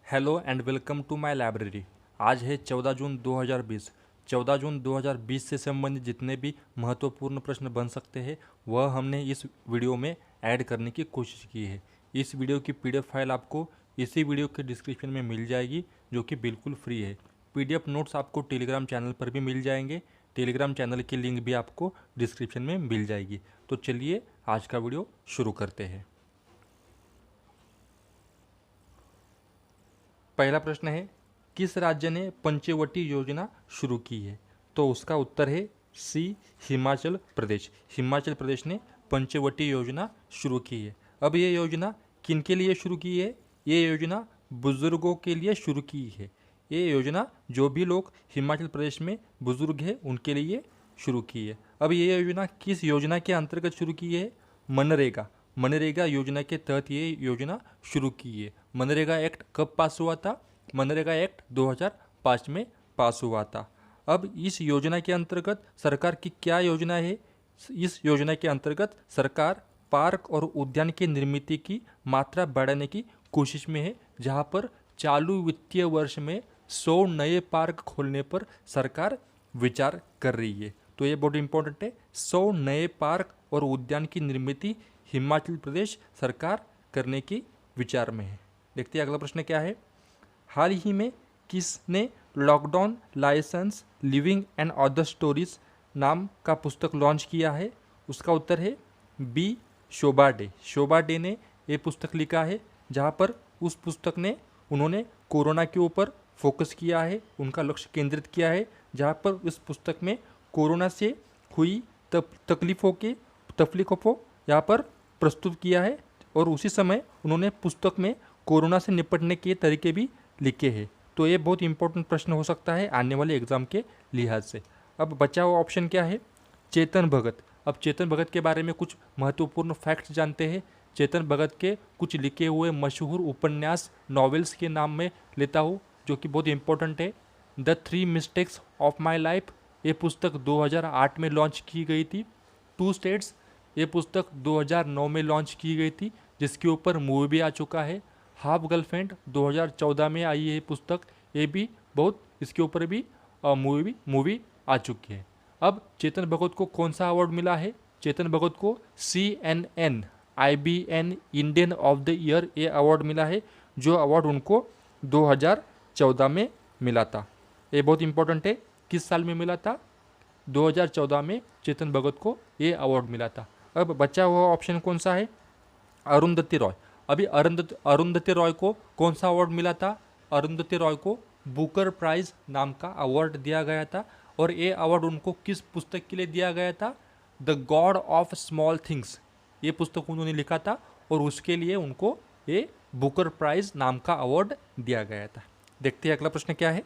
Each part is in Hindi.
Hello and welcome to my library. आज है 14 जून 2020। 14 जून 2020 से संबंधित जितने भी महत्वपूर्ण प्रश्न बन सकते हैं वह हमने इस वीडियो में ऐड करने की कोशिश की है। इस वीडियो की पीडीएफ फाइल आपको इसी वीडियो के डिस्क्रिप्शन में मिल जाएगी, जो कि बिल्कुल फ्री है। पीडीएफ नोट्स आपको टेलीग्राम चैनल पर भी मिल जाएंगे। टेलीग्राम चैनल की लिंक भी आपको डिस्क्रिप्शन में मिल जाएगी। तो चलिए आज का वीडियो शुरू करते हैं। पहला प्रश्न है, किस राज्य ने पंचवटी योजना शुरू की है? तो उसका उत्तर है सी, हिमाचल प्रदेश। हिमाचल प्रदेश ने पंचवटी योजना शुरू की है। अब ये योजना किन के लिए शुरू की है? ये योजना बुजुर्गों के लिए शुरू की है। ये योजना जो भी लोग हिमाचल प्रदेश में बुजुर्ग हैं उनके लिए शुरू की है। अब ये योजना किस योजना के अंतर्गत शुरू की है? मनरेगा। मनरेगा योजना के तहत ये योजना शुरू की है। मनरेगा एक्ट कब पास हुआ था? मनरेगा एक्ट 2005 में पास हुआ था। अब इस योजना के अंतर्गत सरकार की क्या योजना है? इस योजना के अंतर्गत सरकार पार्क और उद्यान की निर्मित की मात्रा बढ़ाने की कोशिश में है, जहां पर चालू वित्तीय वर्ष में 100 नए पार्क खोलने पर सरकार विचार कर रही है। तो ये बहुत इंपॉर्टेंट है। 100 नए पार्क और उद्यान की निर्मित हिमाचल प्रदेश सरकार करने की विचार में है। देखते हैं अगला प्रश्न क्या है। हाल ही में किसने lockdown licence living and other stories नाम का पुस्तक लॉन्च किया है? उसका उत्तर है बी, शोभा डे। शोभा डे ने ये पुस्तक लिखा है, जहाँ पर उस पुस्तक ने उन्होंने कोरोना के ऊपर फोकस किया है, उनका लक्ष्य केंद्रित किया है, जहाँ पर इस पुस्तक में कोरोना से हुई तकलीफ़ों को यहाँ पर प्रस्तुत किया है, और उसी समय उन्होंने पुस्तक में कोरोना से निपटने के तरीके भी लिखे हैं। तो ये बहुत इंपॉर्टेंट प्रश्न हो सकता है आने वाले एग्जाम के लिहाज से। अब बचा हुआ ऑप्शन क्या है? चेतन भगत। अब चेतन भगत के बारे में कुछ महत्वपूर्ण फैक्ट्स जानते हैं। चेतन भगत के कुछ लिखे हुए मशहूर उपन्यास नॉवेल्स के नाम में लेता हूँ, जो कि बहुत इंपॉर्टेंट है। The 3 mistakes of my life, ये पुस्तक 2008 में लॉन्च की गई थी। 2 स्टेट्स, ये पुस्तक 2009 में लॉन्च की गई थी, जिसके ऊपर मूवी भी आ चुका है। हाफ गर्लफ्रेंड 2014 में आई है पुस्तक, ये भी बहुत, इसके ऊपर भी मूवी आ चुकी है। अब चेतन भगत को कौन सा अवार्ड मिला है? चेतन भगत को CNN IBN Indian of the year ये अवार्ड मिला है, जो अवार्ड उनको 2014 में मिला था। ये बहुत इंपॉर्टेंट है। किस साल में मिला था? 2014 में चेतन भगत को ये अवार्ड मिला था। अब बचा हुआ ऑप्शन कौन सा है? अरुंधति रॉय। अभी अरुंधति रॉय को कौन सा अवार्ड मिला था? अरुंधति रॉय को बुकर प्राइज नाम का अवार्ड दिया गया था, और ये अवार्ड उनको किस पुस्तक के लिए दिया गया था? The God of small things, ये पुस्तक उन्होंने लिखा था, और उसके लिए उनको ये बुकर प्राइज नाम का अवार्ड दिया गया था। देखते हैं अगला प्रश्न क्या है।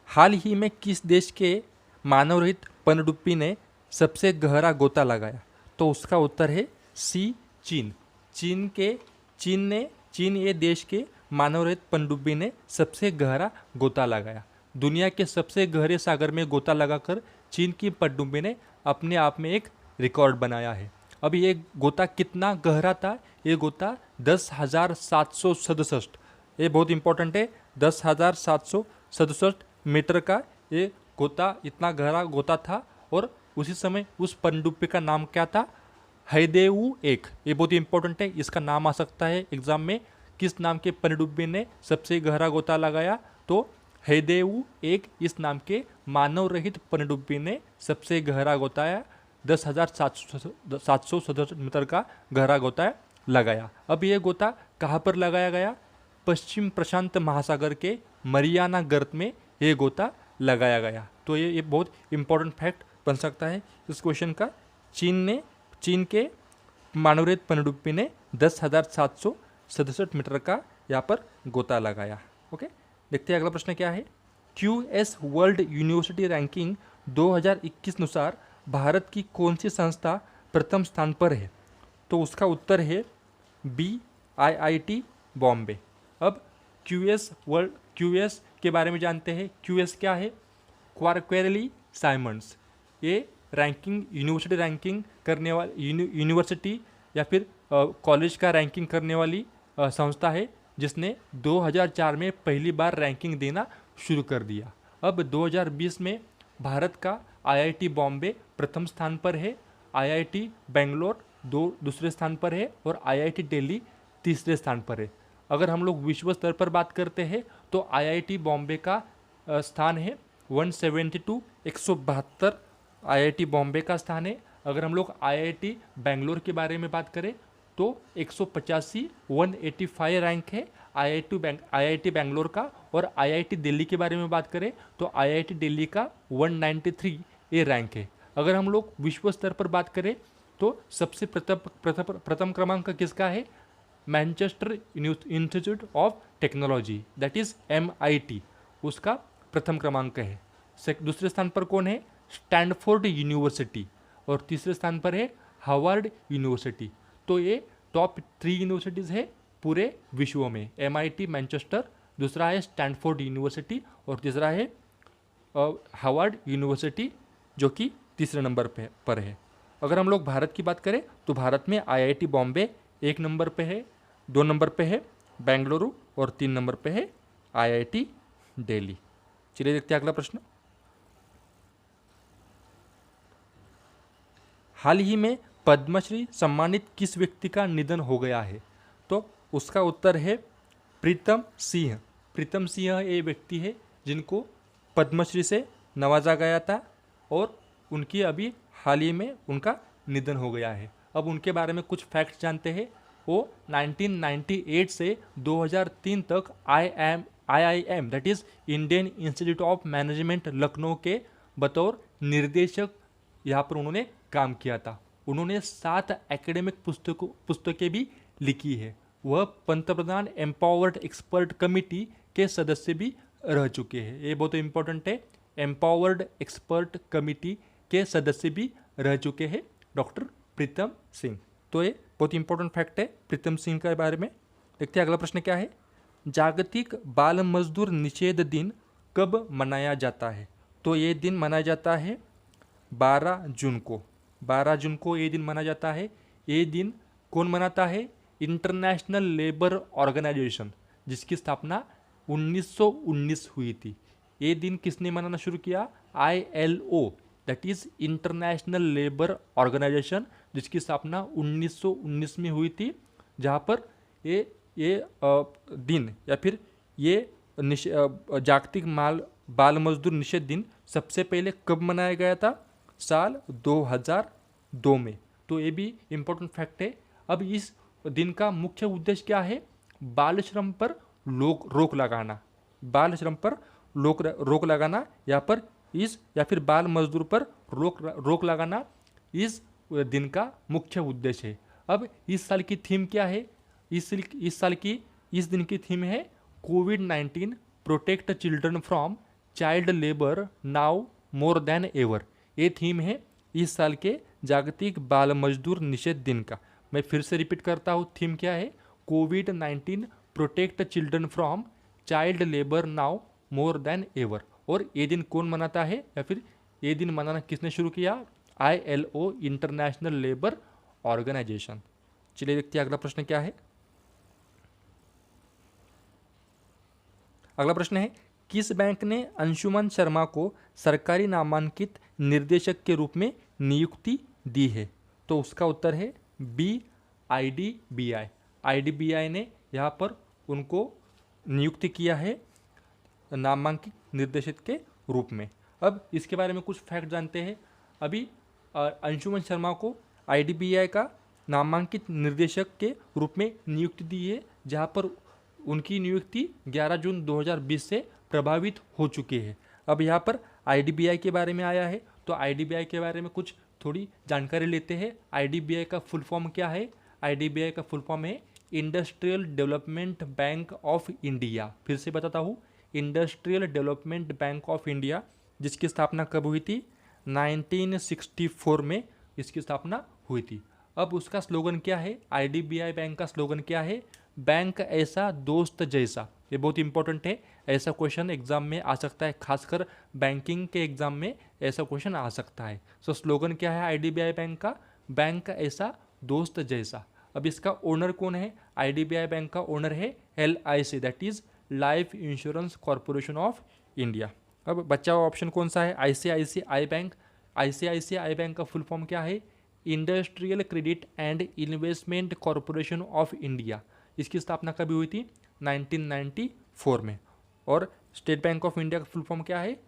हाल ही में किस देश के मानव रहित पनडुब्बी ने सबसे गहरा गोता लगाया? तो उसका उत्तर है सी, चीन। चीन ये देश के मानव रहित पनडुब्बी ने सबसे गहरा गोता लगाया। दुनिया के सबसे गहरे सागर में गोता लगाकर चीन की पनडुब्बी ने अपने आप में एक रिकॉर्ड बनाया है। अब ये गोता कितना गहरा था? ये गोता 10,767, ये बहुत इंपॉर्टेंट है, 10,767 मीटर का ये गोता, इतना गहरा गोता था। और उसी समय उस पनडुब्बी का नाम क्या था? हैदेऊ एक। ये बहुत इंपॉर्टेंट है, इसका नाम आ सकता है एग्जाम में। किस नाम के पनडुब्बी ने सबसे गहरा गोता लगाया? तो हैदेऊ एक इस नाम के मानव रहित पनडुब्बी ने सबसे गहरा गोताया 10,767 मीटर का गहरा गोता लगाया। अब ये गोता कहाँ पर लगाया गया? पश्चिम प्रशांत महासागर के मरियाना गर्त में ये गोता लगाया गया। तो ये बहुत इंपॉर्टेंट फैक्ट बन सकता है इस क्वेश्चन का। चीन के मानवरहित पनडुब्बी ने 10,767 मीटर का यहाँ पर गोता लगाया। ओके, देखते हैं अगला प्रश्न क्या है। QS वर्ल्ड यूनिवर्सिटी रैंकिंग 2021 अनुसार भारत की कौन सी संस्था प्रथम स्थान पर है? तो उसका उत्तर है बी, IIT बॉम्बे। अब QS के बारे में जानते हैं। QS क्या है? क्वार्क्वेरली साइमंड्स। ये रैंकिंग, यूनिवर्सिटी रैंकिंग करने वाली यूनिवर्सिटी या फिर कॉलेज का रैंकिंग करने वाली संस्था है जिसने 2004 में पहली बार रैंकिंग देना शुरू कर दिया। अब 2020 में भारत का आईआईटी बॉम्बे प्रथम स्थान पर है, आईआईटी बेंगलोर दूसरे स्थान पर है और आईआईटी दिल्ली तीसरे स्थान पर है। अगर हम लोग विश्व स्तर पर बात करते हैं तो आईआईटी बॉम्बे का स्थान है 172, 172 आईआईटी बॉम्बे का स्थान है। अगर हम लोग आईआईटी बेंगलोर के बारे में बात करें तो 185, 185 रैंक है आईआईटी बेंगलोर का। और आईआईटी दिल्ली के बारे में बात करें तो आईआईटी दिल्ली का 193 ए रैंक है। अगर हम लोग विश्व स्तर पर बात करें तो सबसे प्रथम क्रमांक किसका है? Manchester institute of technology that is MIT, उसका प्रथम क्रमांक है। दूसरे स्थान पर कौन है? Stanford university. और तीसरे स्थान पर है हार्वर्ड यूनिवर्सिटी। तो ये टॉप 3 यूनिवर्सिटीज़ है पूरे विश्व में। MIT मैनचेस्टर, दूसरा है स्टैनफोर्ड यूनिवर्सिटी और तीसरा है हार्वर्ड यूनिवर्सिटी जो कि तीसरे नंबर पर है। अगर हम लोग भारत की बात करें तो भारत में आईआईटी बॉम्बे 1 नंबर पे है, 2 नंबर पे है बेंगलुरु और 3 नंबर पे है आईआईटी दिल्ली। चलिए देखते हैं अगला प्रश्न। हाल ही में पद्मश्री सम्मानित किस व्यक्ति का निधन हो गया है? तो उसका उत्तर है प्रीतम सिंह। प्रीतम सिंह ये व्यक्ति है जिनको पद्मश्री से नवाजा गया था और उनकी अभी हाल ही में उनका निधन हो गया है। अब उनके बारे में कुछ फैक्ट्स जानते हैं। वो 1998 से 2003 तक IIM that is Indian institute of management Lucknow के बतौर निर्देशक यहाँ पर उन्होंने काम किया था। उन्होंने 7 एकेडमिक पुस्तकें भी लिखी है। वह पंतप्रधान एम्पावर्ड एक्सपर्ट कमिटी के सदस्य भी रह चुके हैं। ये बहुत इंपॉर्टेंट है, एम्पावर्ड एक्सपर्ट कमिटी के सदस्य भी रह चुके हैं डॉक्टर प्रीतम सिंह। तो ये बहुत इंपॉर्टेंट फैक्ट है प्रीतम सिंह के बारे में। देखते हैं अगला प्रश्न क्या है। जागतिक बाल मजदूर निषेध दिन कब मनाया जाता है? तो ये दिन मनाया जाता है 12 जून को। 12 जून को ये दिन मनाया जाता है। ये दिन कौन मनाता है? इंटरनेशनल लेबर ऑर्गेनाइजेशन, जिसकी स्थापना 1919 हुई थी। ये दिन किसने मनाना शुरू किया? ILO that is international labour organisation, जिसकी स्थापना 1919 में हुई थी। जहाँ पर ये दिन या फिर ये जागतिक बाल मजदूर निषेध दिन सबसे पहले कब मनाया गया था? साल 2002 में। तो ये भी इम्पोर्टेंट फैक्ट है। अब इस दिन का मुख्य उद्देश्य क्या है? बाल श्रम पर रोक लगाना। बाल श्रम पर रोक लगाना या फिर बाल मजदूर पर रोक लगाना इस दिन का मुख्य उद्देश्य है। अब इस साल की थीम क्या है? इस दिन की थीम है कोविड-19 protect children from child labour now more than ever. ये थीम है इस साल के जागतिक बाल मजदूर निषेध दिन का। मैं फिर से रिपीट करता हूँ, थीम क्या है? कोविड-19 protect children from child labour now more than ever. और ये दिन कौन मनाता है या फिर ये दिन मनाना किसने शुरू किया? ILO international labour organisation. चलिए देखते हैं अगला प्रश्न क्या है। अगला प्रश्न है, किस बैंक ने अंशुमन शर्मा को सरकारी नामांकित निर्देशक के रूप में नियुक्ति दी है? तो उसका उत्तर है IDBI। IDBI ने यहाँ पर उनको नियुक्ति किया है नामांकित निर्देशक के रूप में। अब इसके बारे में कुछ फैक्ट जानते हैं। अभी अंशुमन शर्मा को IDBI का नामांकित निर्देशक के रूप में नियुक्ति दी है, जहाँ पर उनकी नियुक्ति 11 जून 2020 से प्रभावित हो चुकी है। अब यहाँ पर IDBI के बारे में आया है, तो IDBI के बारे में कुछ थोड़ी जानकारी लेते हैं। IDBI का फुल फॉर्म क्या है? IDBI का फुल फॉर्म है industrial development bank of India. फिर से बताता हूँ, industrial development bank of India, जिसकी स्थापना कब हुई थी? 1964 में इसकी स्थापना हुई थी। अब उसका स्लोगन क्या है? IDBI बैंक का स्लोगन क्या है? बैंक ऐसा दोस्त जैसा। ये बहुत इंपॉर्टेंट है, ऐसा क्वेश्चन एग्जाम में आ सकता है, खासकर बैंकिंग के एग्जाम में ऐसा क्वेश्चन आ सकता है। सो स्लोगन क्या है IDBI बैंक का? बैंक ऐसा दोस्त जैसा। अब इसका ओनर कौन है? IDBI बैंक का ओनर है LIC, that is life insurance corporation of India. अब बचा हुआ ऑप्शन कौन सा है? ICICI bank. ICICI बैंक का फुल फॉर्म क्या है? Industrial credit and investment corporation of India. इसकी स्थापना कभी हुई थी? 1994 में। और स्टेट बैंक ऑफ इंडिया का फुल फॉर्म क्या है?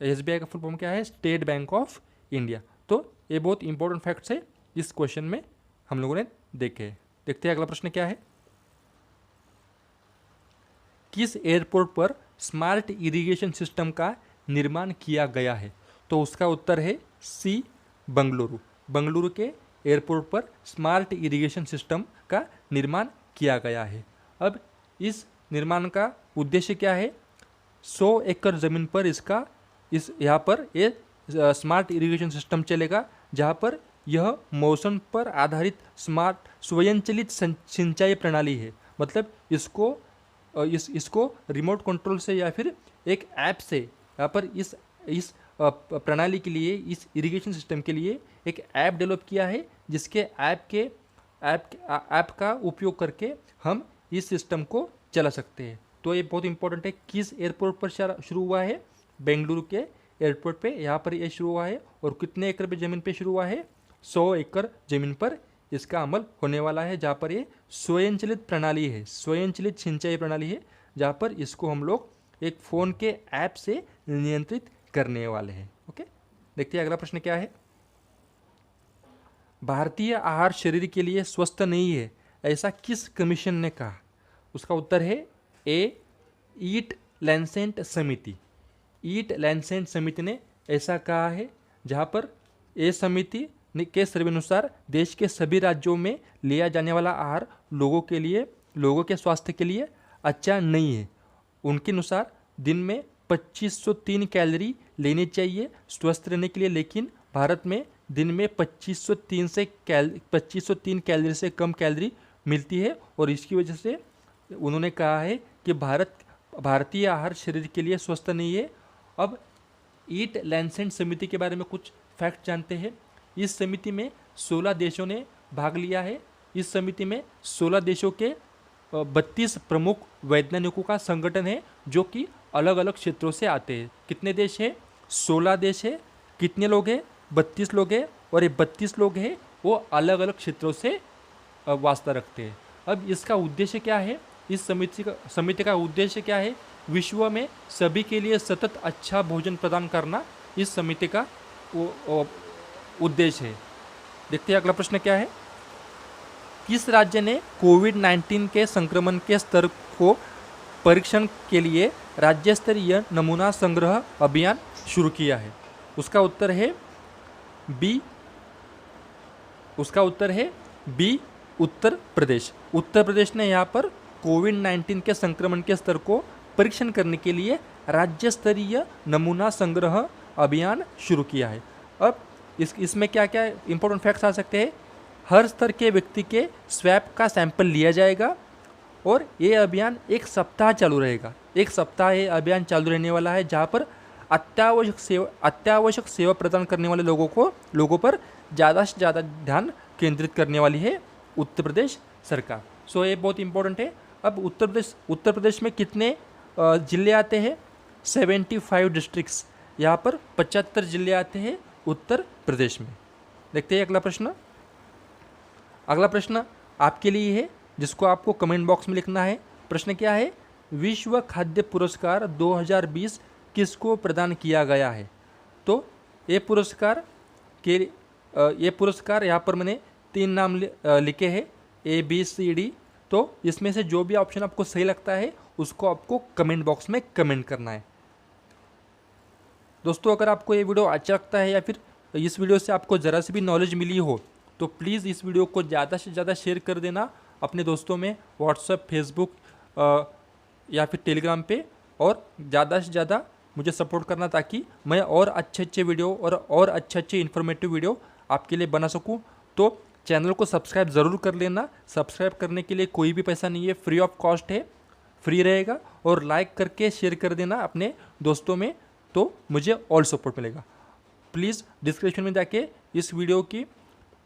SBI का फुल फॉर्म क्या है? State bank of India. तो ये बहुत इंपॉर्टेंट फैक्ट्स है इस क्वेश्चन में हम लोगों ने देखे। देखते हैं अगला प्रश्न क्या है। किस एयरपोर्ट पर स्मार्ट इरिगेशन सिस्टम का निर्माण किया गया है? तो उसका उत्तर है सी, बंगलुरु। बंगलुरु के एयरपोर्ट पर स्मार्ट इरिगेशन सिस्टम का निर्माण किया गया है। अब इस निर्माण का उद्देश्य क्या है? 100 एकड़ ज़मीन पर यहाँ पर ये स्मार्ट इरिगेशन सिस्टम चलेगा, जहाँ पर यह मौसम पर आधारित स्मार्ट स्वयंचलित सिंचाई प्रणाली है। मतलब इसको रिमोट कंट्रोल से या फिर एक ऐप से यहाँ पर इस प्रणाली के लिए, इस इरिगेशन सिस्टम के लिए एक ऐप डेवलप किया है, जिसके ऐप का उपयोग करके हम इस सिस्टम को चला सकते हैं। तो ये बहुत इंपॉर्टेंट है। किस एयरपोर्ट पर शुरू हुआ है? बेंगलुरु के एयरपोर्ट पे यहाँ पर ये शुरू हुआ है। और कितने एकड़ पे ज़मीन पे शुरू हुआ है? 100 एकड़ ज़मीन पर इसका अमल होने वाला है, जहाँ पर ये स्वयंचलित प्रणाली है, स्वयंचलित सिंचाई प्रणाली है, जहाँ पर इसको हम लोग एक फ़ोन के ऐप से नियंत्रित करने वाले हैं। ओके, देखते हैं अगला प्रश्न क्या है। भारतीय आहार शरीर के लिए स्वस्थ नहीं है, ऐसा किस कमीशन ने कहा? उसका उत्तर है ए, ईट लैंसेंट समिति। ईट लैंसेंट समिति ने ऐसा कहा है, जहाँ पर ये समिति के सर्वेनुसार देश के सभी राज्यों में लिया जाने वाला आहार लोगों के स्वास्थ्य के लिए अच्छा नहीं है। उनके अनुसार दिन में 2503 कैलोरी लेनी चाहिए स्वस्थ रहने के लिए, लेकिन भारत में दिन में 2503 कैलोरी से कम कैलोरी मिलती है। और इसकी वजह से उन्होंने कहा है कि भारतीय आहार शरीर के लिए स्वस्थ नहीं है। अब ईट लैंसेंट समिति के बारे में कुछ फैक्ट जानते हैं। इस समिति में 16 देशों ने भाग लिया है। इस समिति में 16 देशों के 32 प्रमुख वैज्ञानिकों का संगठन है, जो कि अलग अलग क्षेत्रों से आते हैं। कितने देश है? 16 देश है। कितने लोग हैं? 32 लोग हैं। और ये 32 लोग हैं वो अलग अलग क्षेत्रों से वास्ता रखते हैं। अब इसका उद्देश्य क्या है? इस समिति का उद्देश्य क्या है? विश्व में सभी के लिए सतत अच्छा भोजन प्रदान करना इस समिति का उद्देश्य है। देखते हैं अगला प्रश्न क्या है। किस राज्य ने कोविड-19 के संक्रमण के स्तर को परीक्षण के लिए राज्य स्तरीय नमूना संग्रह अभियान शुरू किया है? उसका उत्तर है बी, उत्तर प्रदेश। उत्तर प्रदेश ने यहाँ पर कोविड-19 के संक्रमण के स्तर को परीक्षण करने के लिए राज्य स्तरीय नमूना संग्रह अभियान शुरू किया है। अब इसमें क्या क्या इंपॉर्टेंट फैक्ट्स आ सकते हैं? हर स्तर के व्यक्ति के स्वैब का सैंपल लिया जाएगा और ये अभियान 1 सप्ताह चालू रहेगा। 1 सप्ताह ये अभियान चालू रहने वाला है, जहाँ पर अत्यावश्यक सेवा प्रदान करने वाले लोगों पर ज़्यादा से ज़्यादा ध्यान केंद्रित करने वाली है उत्तर प्रदेश सरकार। सो ये बहुत इंपॉर्टेंट है। अब उत्तर प्रदेश में कितने जिले आते हैं? 75 डिस्ट्रिक्ट्स। यहाँ पर 75 जिले आते हैं उत्तर प्रदेश में। देखते हैं अगला प्रश्न। अगला प्रश्न आपके लिए है, जिसको आपको कमेंट बॉक्स में लिखना है। प्रश्न क्या है? विश्व खाद्य पुरस्कार 2020 किसको प्रदान किया गया है? तो ये पुरस्कार यहाँ पर मैंने 3 नाम लिखे हैं, ABCD। तो इसमें से जो भी ऑप्शन आपको सही लगता है उसको आपको कमेंट बॉक्स में कमेंट करना है। दोस्तों, अगर आपको ये वीडियो अच्छा लगता है या फिर इस वीडियो से आपको ज़रा सी भी नॉलेज मिली हो, तो प्लीज़ इस वीडियो को ज़्यादा से ज़्यादा शेयर कर देना अपने दोस्तों में, व्हाट्सएप, फेसबुक या फिर टेलीग्राम पे, और ज़्यादा से ज़्यादा मुझे सपोर्ट करना, ताकि मैं और अच्छे वीडियो और अच्छे इन्फॉर्मेटिव वीडियो आपके लिए बना सकूं। तो चैनल को सब्सक्राइब ज़रूर कर लेना। सब्सक्राइब करने के लिए कोई भी पैसा नहीं है, फ्री ऑफ कॉस्ट है, फ्री रहेगा। और लाइक करके शेयर कर देना अपने दोस्तों में, तो मुझे और सपोर्ट मिलेगा। प्लीज़ डिस्क्रिप्शन में जाके इस वीडियो की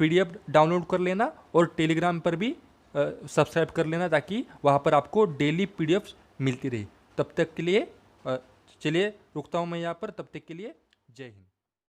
PDF डाउनलोड कर लेना और टेलीग्राम पर भी सब्सक्राइब कर लेना, ताकि वहाँ पर आपको डेली PDF मिलती रहे। तब तक के लिए चलिए रुकता हूँ मैं यहाँ पर, तब तक के लिए जय हिंद।